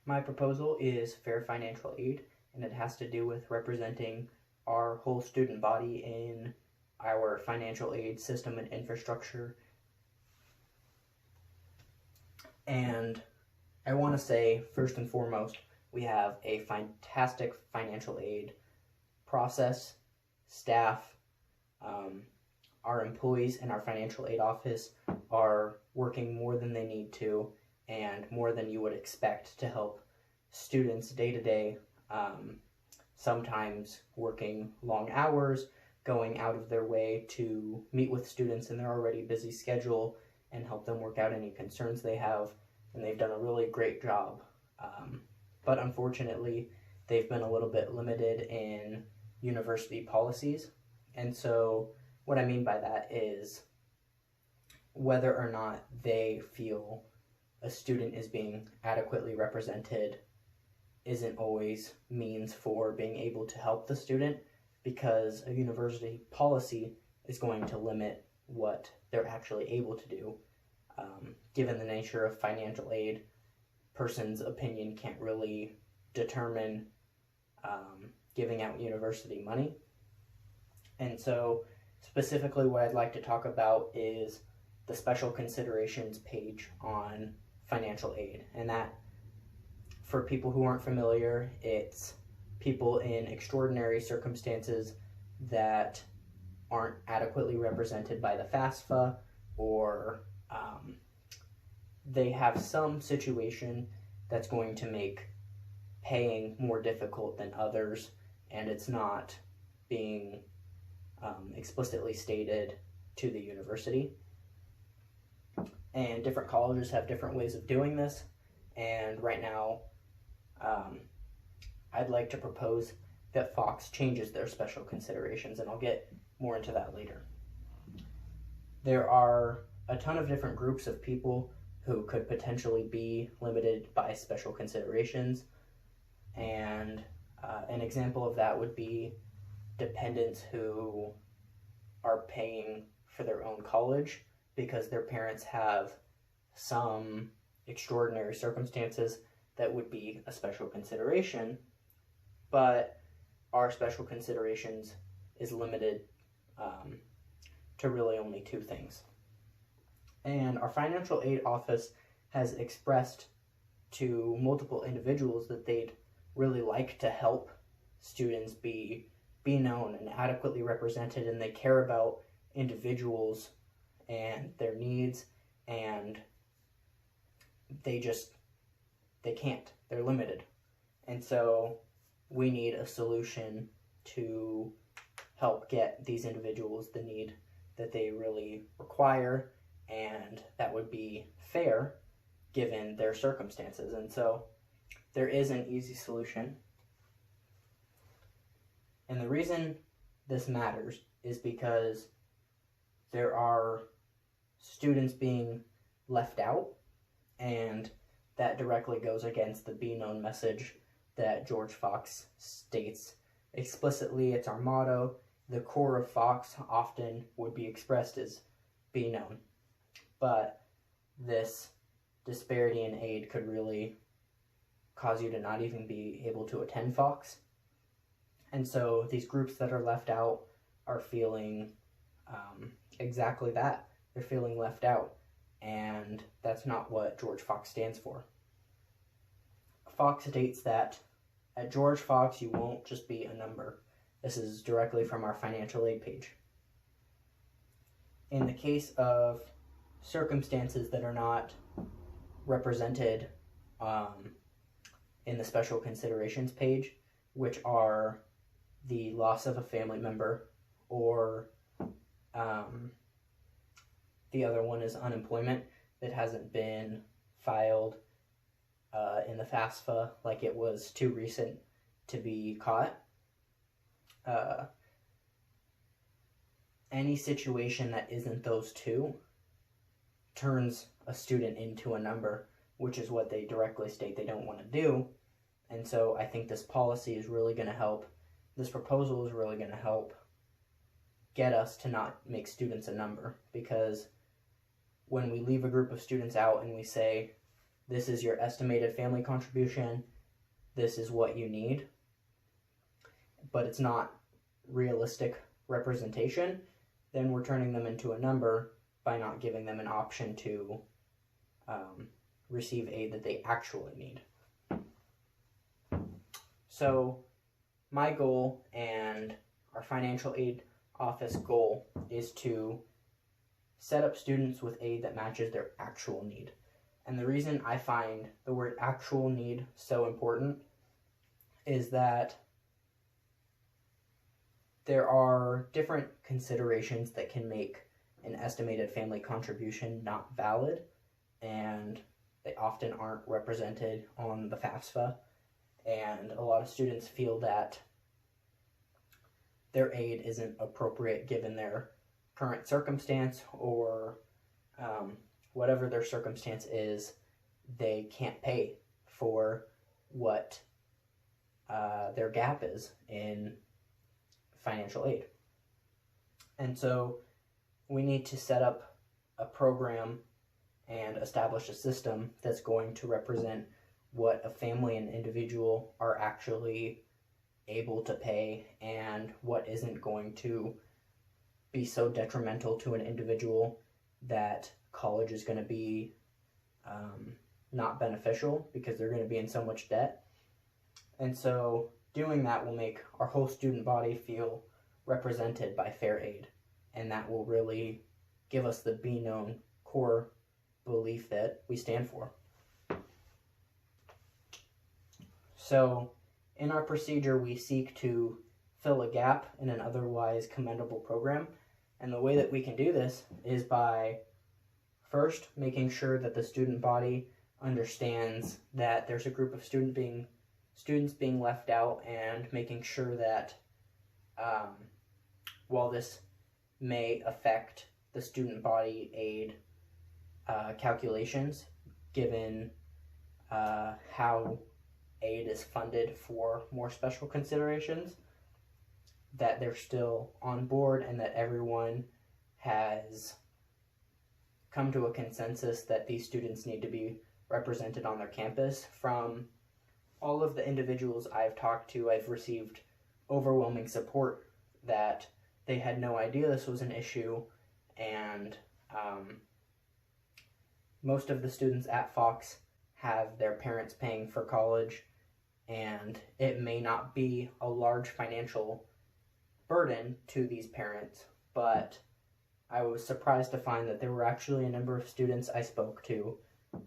My proposal is fair financial aid, and it has to do with representing our whole student body in our financial aid system and infrastructure. And I want to say, first and foremost, we have a fantastic financial aid process, staff, our employees in our financial aid office are working more than they need to and more than you would expect to help students day to day, sometimes working long hours, going out of their way to meet with students in their already busy schedule and help them work out any concerns they have. And they've done a really great job. But unfortunately, they've been a little bit limited in university policies. And so what I mean by that is whether or not they feel a student is being adequately represented isn't always means for being able to help the student, because a university policy is going to limit what they're actually able to do. Given the nature of financial aid, person's opinion can't really determine giving out university money. And so specifically what I'd like to talk about is the special considerations page on financial aid. And that, for people who aren't familiar, it's people in extraordinary circumstances that aren't adequately represented by the FAFSA, or they have some situation that's going to make paying more difficult than others, and it's not being explicitly stated to the university. And different colleges have different ways of doing this, and right now I'd like to propose that Fox changes their special considerations, and I'll get more into that later. There are a ton of different groups of people who could potentially be limited by special considerations, and an example of that would be dependents who are paying for their own college because their parents have some extraordinary circumstances that would be a special consideration, but our special considerations is limited to really only two things. And our financial aid office has expressed to multiple individuals that they'd really like to help students be known and adequately represented, and they care about individuals and their needs, and they can't. They're limited. And so we need a solution to help get these individuals the need that they really require, and that would be fair given their circumstances. And so there is an easy solution. And the reason this matters is because there are students being left out, and that directly goes against the Be Known message that George Fox states explicitly. It's our motto. The core of Fox often would be expressed as be known. But this disparity in aid could really cause you to not even be able to attend Fox. And so these groups that are left out are feeling exactly that. They're feeling left out. And that's not what George Fox stands for. Fox states that at George Fox, you won't just be a number. This is directly from our financial aid page. In the case of circumstances that are not represented in the special considerations page, which are the loss of a family member, or the other one is unemployment that hasn't been filed in the FAFSA, like it was too recent to be caught. Any situation that isn't those two turns a student into a number, which is what they directly state they don't want to do. And so I think this policy is really going to help. This proposal is really going to help get us to not make students a number, because when we leave a group of students out and we say, this is your estimated family contribution, this is what you need, but it's not realistic representation, then we're turning them into a number by not giving them an option to receive aid that they actually need. So my goal and our financial aid office goal is to set up students with aid that matches their actual need. And the reason I find the word actual need so important is that there are different considerations that can make an estimated family contribution not valid, and they often aren't represented on the FAFSA, and a lot of students feel that their aid isn't appropriate given their current circumstance, or whatever their circumstance is, they can't pay for what their gap is in financial aid. And so we need to set up a program and establish a system that's going to represent what a family and individual are actually able to pay, and what isn't going to be so detrimental to an individual that college is going to be not beneficial because they're going to be in so much debt. And so doing that will make our whole student body feel represented by fair aid, and that will really give us the be known core belief that we stand for. So in our procedure, we seek to fill a gap in an otherwise commendable program, and the way that we can do this is by first making sure that the student body understands that there's a group of students being left out, and making sure that while this may affect the student body aid calculations, given how aid is funded for more special considerations, that they're still on board and that everyone has come to a consensus that these students need to be represented on their campus. From all of the individuals I've talked to, I've received overwhelming support that they had no idea this was an issue, and most of the students at Fox have their parents paying for college, and it may not be a large financial burden to these parents, but I was surprised to find that there were actually a number of students I spoke to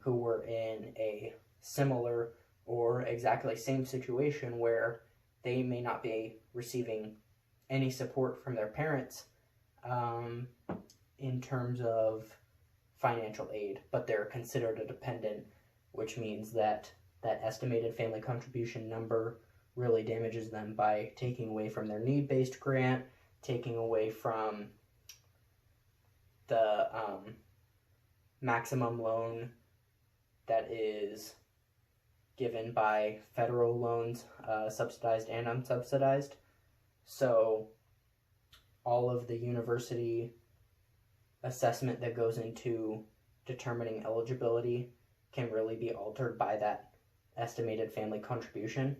who were in a similar or exactly same situation where they may not be receiving any support from their parents in terms of financial aid, but they're considered a dependent, which means that that estimated family contribution number really damages them by taking away from their need-based grant, taking away from the maximum loan that is given by federal loans, subsidized and unsubsidized. So all of the university assessment that goes into determining eligibility can really be altered by that estimated family contribution.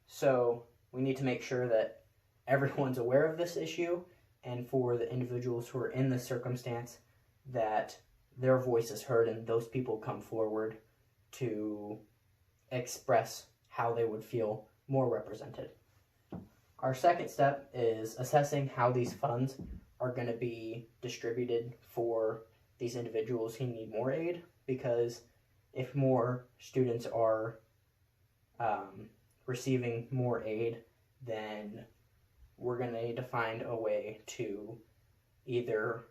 So we need to make sure that everyone's aware of this issue, and for the individuals who are in this circumstance, that their voice is heard and those people come forward to express how they would feel more represented. Our second step is assessing how these funds are going to be distributed for these individuals who need more aid, because if more students are receiving more aid, then we're going to need to find a way to either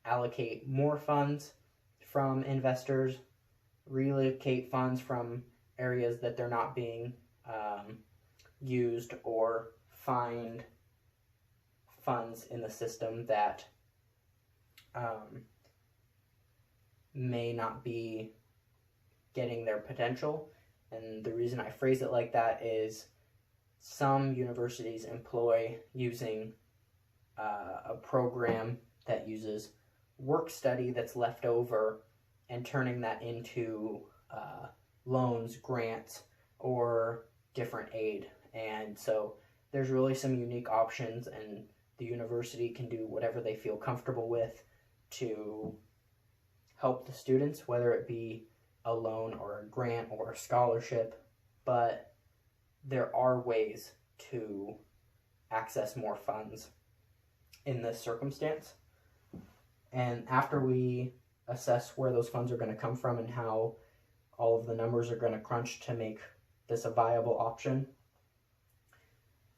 allocate more funds from investors, relocate funds from areas that they're not being used, or find funds in the system that may not be getting their potential. And the reason I phrase it like that is some universities employ using a program that uses work study that's left over and turning that into loans, grants, or different aid. And so there's really some unique options, and the university can do whatever they feel comfortable with to help the students, whether it be a loan or a grant or a scholarship. But there are ways to access more funds in this circumstance. And after we assess where those funds are going to come from and how all of the numbers are going to crunch to make this a viable option,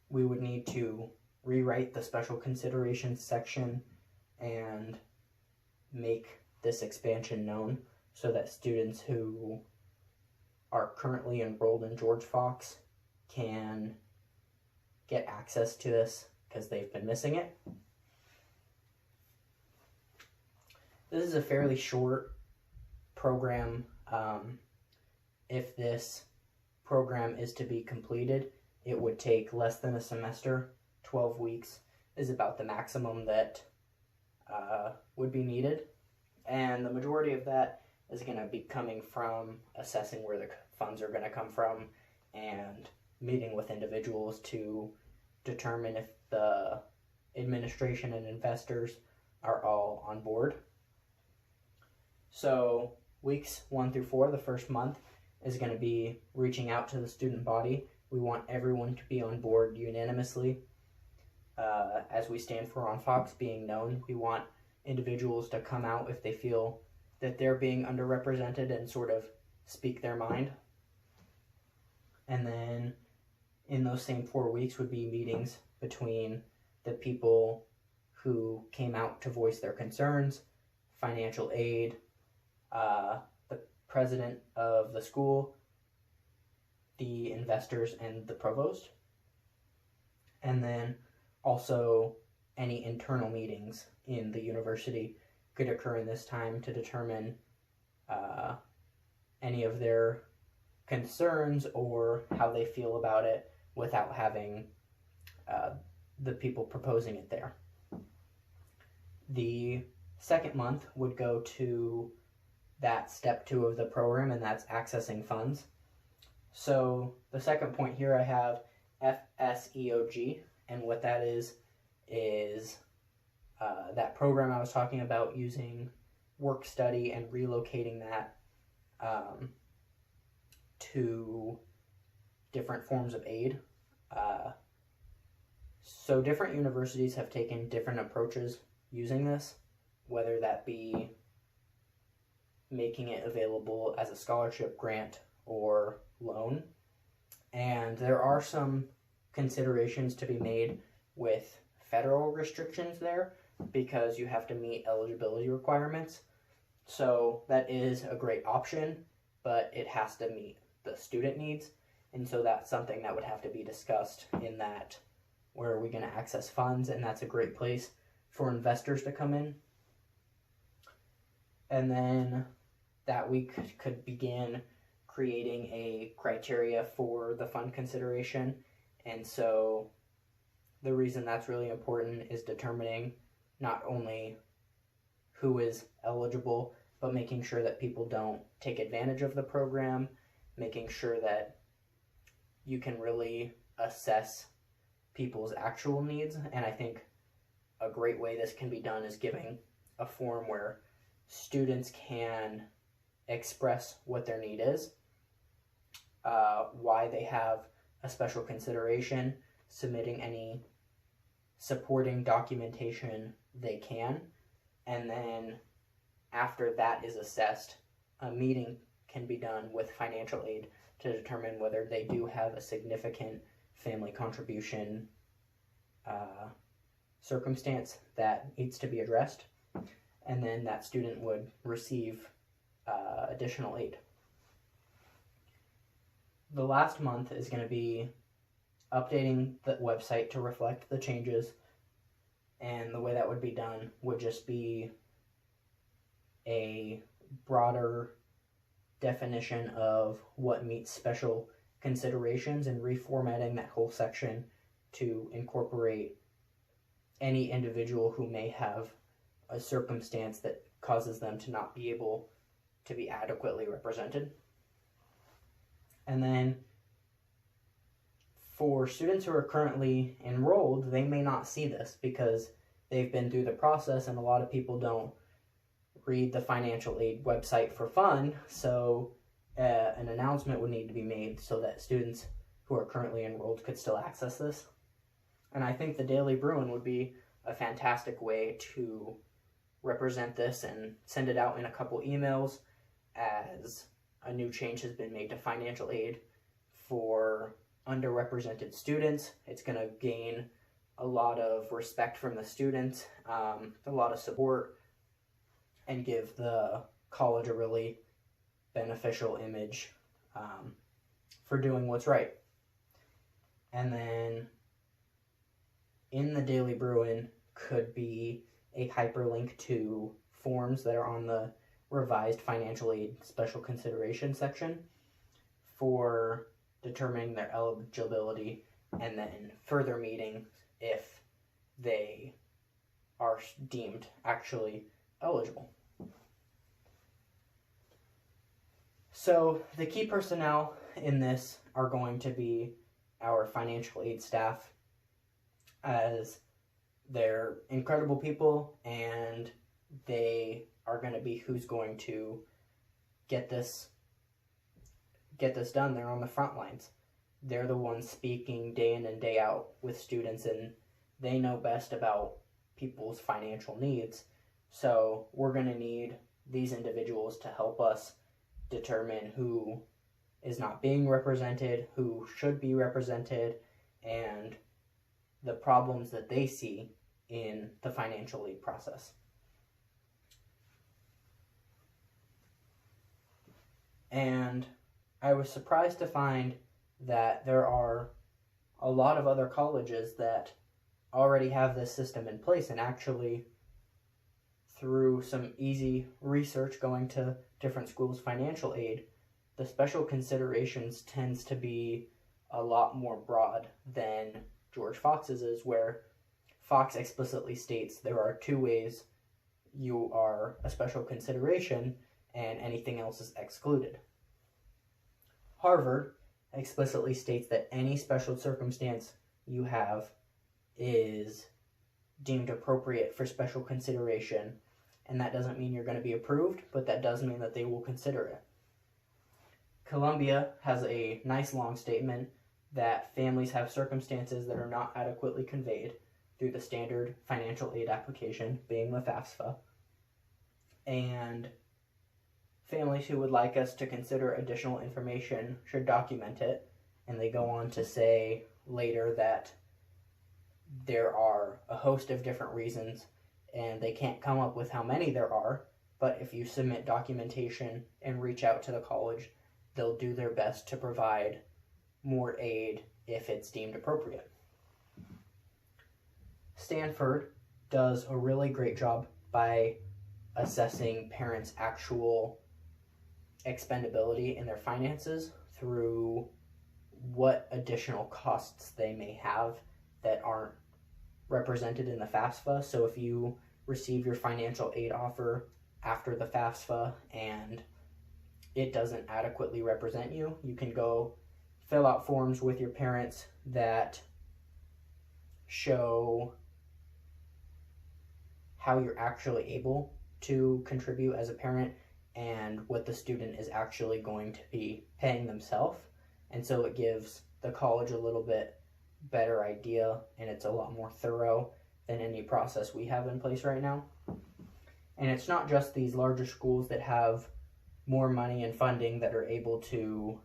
we would need to rewrite the special considerations section and make this expansion known so that students who are currently enrolled in George Fox can get access to this because they've been missing it. This is a fairly short program. If this program is to be completed, it would take less than a semester. 12 weeks is about the maximum that would be needed. And the majority of that is going to be coming from assessing where the funds are going to come from and meeting with individuals to determine if the administration and investors are all on board. So weeks 1 through 4, the first month, is going to be reaching out to the student body. We want everyone to be on board unanimously. As we stand for On Fox being known, we want individuals to come out if they feel that they're being underrepresented and sort of speak their mind. And then in those same 4 weeks would be meetings between the people who came out to voice their concerns, financial aid, the president of the school, the investors, and the provost. And then also any internal meetings in the university could occur in this time to determine any of their concerns or how they feel about it without having the people proposing it there. The second month would go to that step 2 of the program, and that's accessing funds. So the second point here I have FSEOG, and what that is that program I was talking about using work study and relocating that to different forms of aid. So different universities have taken different approaches using this, whether that be making it available as a scholarship, grant, or loan. And there are some considerations to be made with federal restrictions there because you have to meet eligibility requirements. So that is a great option, but it has to meet the student needs. And so that's something that would have to be discussed in that, where are we going to access funds? And that's a great place for investors to come in. And then that we could begin creating a criteria for the fund consideration. And so the reason that's really important is determining not only who is eligible, but making sure that people don't take advantage of the program, making sure that you can really assess people's actual needs. And I think a great way this can be done is giving a form where students can express what their need is, why they have a special consideration, submitting any supporting documentation they can, and then after that is assessed, a meeting can be done with financial aid to determine whether they do have a significant family contribution circumstance that needs to be addressed, and then that student would receive additional aid. The last month is going to be updating the website to reflect the changes, and the way that would be done would just be a broader definition of what meets special considerations and reformatting that whole section to incorporate any individual who may have a circumstance that causes them to not be able to be adequately represented. And then for students who are currently enrolled, they may not see this because they've been through the process, and a lot of people don't read the financial aid website for fun, so an announcement would need to be made so that students who are currently enrolled could still access this. And I think the Daily Bruin would be a fantastic way to represent this and send it out in a couple emails as a new change has been made to financial aid for underrepresented students. It's going to gain a lot of respect from the students, a lot of support, and give the college a really beneficial image for doing what's right. And then in the Daily Bruin could be a hyperlink to forms that are on the revised financial aid special consideration section for determining their eligibility, and then further meetings if they are deemed actually eligible. So the key personnel in this are going to be our financial aid staff, as they're incredible people and they are going to be who's going to get this done. They're on the front lines. They're the ones speaking day in and day out with students, and they know best about people's financial needs. So we're going to need these individuals to help us determine who is not being represented, who should be represented, and the problems that they see in the financial aid process. And I was surprised to find that there are a lot of other colleges that already have this system in place, and actually through some easy research going to different schools' financial aid, the special considerations tends to be a lot more broad than George Fox's is, where Fox explicitly states there are two ways you are a special consideration and anything else is excluded. Harvard explicitly states that any special circumstance you have is deemed appropriate for special consideration, and that doesn't mean you're going to be approved, but that does mean that they will consider it. Columbia has a nice long statement that families have circumstances that are not adequately conveyed through the standard financial aid application, being the FAFSA, and families who would like us to consider additional information should document it. And they go on to say later that there are a host of different reasons and they can't come up with how many there are, but if you submit documentation and reach out to the college, they'll do their best to provide more aid if it's deemed appropriate. Stanford does a really great job by assessing parents' actual expendability in their finances through what additional costs they may have that aren't represented in the FAFSA. So if you receive your financial aid offer after the FAFSA and it doesn't adequately represent you, you can go fill out forms with your parents that show how you're actually able to contribute as a parent and what the student is actually going to be paying themselves. And so it gives the college a little bit better idea, and it's a lot more thorough than any process we have in place right now. And it's not just these larger schools that have more money and funding that are able to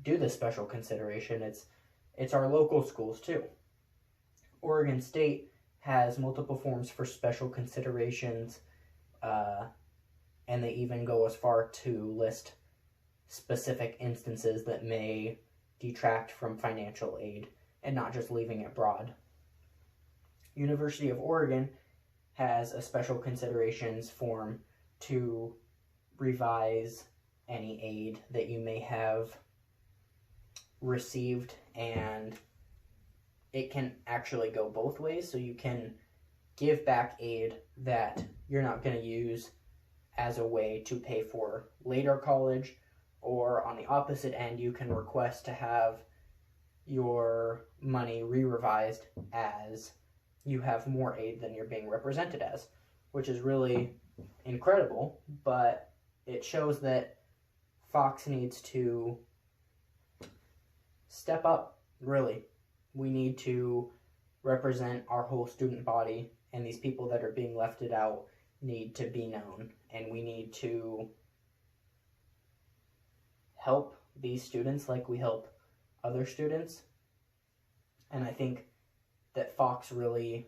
do this special consideration. It's our local schools too. Oregon State has multiple forms for special considerations, and they even go as far to list specific instances that may detract from financial aid and not just leaving it broad. University of Oregon has a special considerations form to revise any aid that you may have received, and it can actually go both ways. So you can give back aid that you're not going to use as a way to pay for later college, or on the opposite end, you can request to have your money re-revised as you have more aid than you're being represented as, which is really incredible, but it shows that Fox needs to step up, really. We need to represent our whole student body, and these people that are being left out need to be known, and we need to help these students like we help other students. And I think that Fox really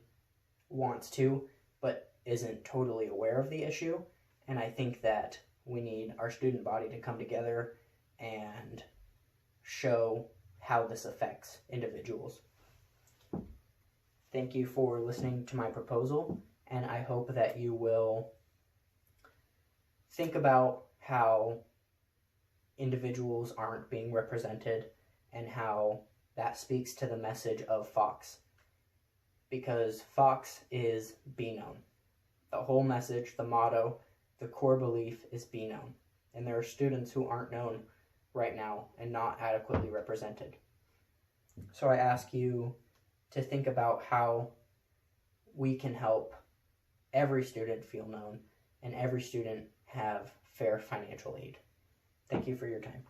wants to, but isn't totally aware of the issue. And I think that we need our student body to come together and show how this affects individuals. Thank you for listening to my proposal, and I hope that you will think about how individuals aren't being represented and how that speaks to the message of Fox. Because Fox is be known. The whole message, the motto, the core belief is be known. And there are students who aren't known right now and not adequately represented. So I ask you to think about how we can help every student feel known and every student have fair financial aid. Thank you for your time.